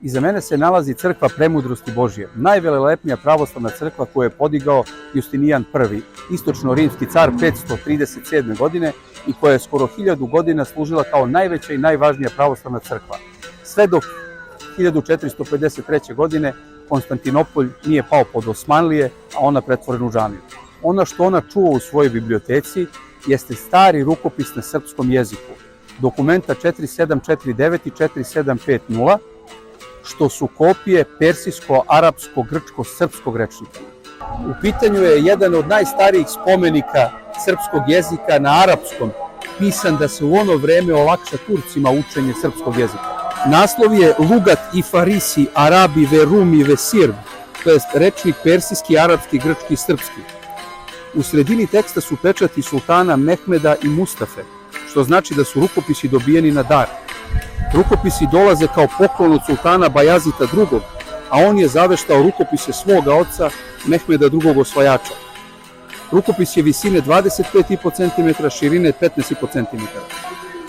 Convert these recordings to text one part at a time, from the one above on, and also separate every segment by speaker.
Speaker 1: Iza mene se nalazi crkva Premudrosti Božje, najvelelepnija pravoslavna crkva koju je podigao Justinijan I, istočno-rimski car 537. godine i koja je skoro 1000 godina služila kao najveća i najvažnija pravoslavna crkva. Sve dok 1453. godine Konstantinopolj nije pao pod Osmanlije, a ona pretvorena u džamiju. Ono što ona čuva u svojoj biblioteci jeste stari rukopis na srpskom jeziku, dokumenta 4749 i 4750, što su kopije persijsko-arapsko-grčko-srpskog rečnika. U pitanju je jedan od najstarijih spomenika srpskog jezika na arapskom, pisan da se u ono vreme olakša Turcima učenje srpskog jezika. Naslov je Lugat i Farisi, Arabi ve Rumi ve Sirb, to je rečnik persijski, arapski, grčki i srpski. U sredini teksta su pečati sultana Mehmeda i Mustafe, što znači da su rukopisi dobijeni na dar. Rukopisi dolaze kao poklon od sultana Bajazita II, a on je zaveštao rukopise svoga oca Mehmeda II osvajača. Rukopis je visine 25,5 cm, širine 15,5 cm.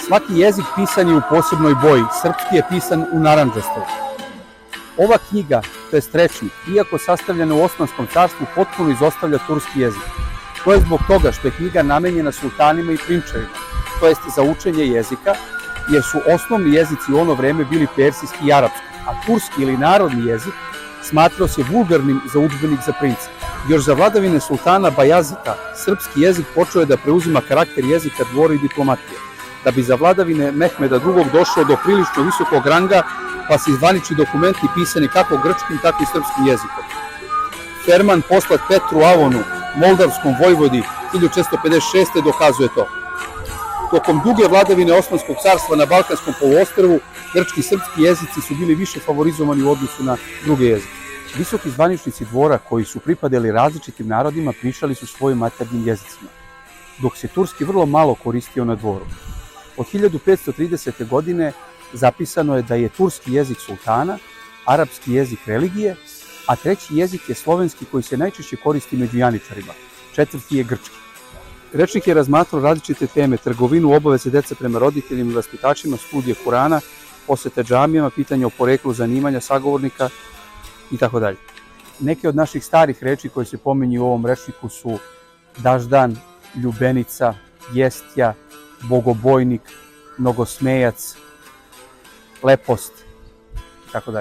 Speaker 1: Svaki jezik pisan je u posebnoj boji, srpski je pisan u narandžastoj. Ova knjiga, to je rečnik, iako sastavljena u Osmanskom carstvu, potpuno izostavlja turski jezik. To je zbog toga što je knjiga namenjena sultanima i prinčevima, to jest za učenje jezika, jer su osnovni jezici u ono vreme bili persijski i arapski, a turski ili narodni jezik smatrao se vulgarnim za udžbenik za prince. Još za vladavine sultana Bajazita, srpski jezik počeo je da preuzima karakter jezika dvora i diplomatije, da bi za vladavine Mehmeda II došao do prilično visokog ranga, pa se zvanični dokumenti pisani kako grčkim, tako i srpskim jezikom. Ferman poslat Petru Avonu, moldavskom vojvodi 1456. dokazuje to. Tokom duge vladavine Osmanskog carstva na Balkanskom poluostrvu, grčki i srpski jezici su bili više favorizovani u odnosu na druge jezike. Visoki zvaničnici dvora koji su pripadali različitim narodima pričali su svojim maternjim jezicima, dok se turski vrlo malo koristio na dvoru. Od 1530. godine zapisano je da je turski jezik sultana, arapski jezik religije, a treći jezik je slovenski koji se najčešće koristi među janičarima, četvrti je grčki. Rečnik je razmatrao različite teme, trgovinu, obaveze dece prema roditeljima i vaspitačima, studije Kurana, posete džamijama, pitanja o poreklu zanimanja sagovornika itd. Neke od naših starih reči koje se pominju u ovom rečniku su daždan, ljubenica, jestja, bogobojnik, mnogosmejac, lepost itd.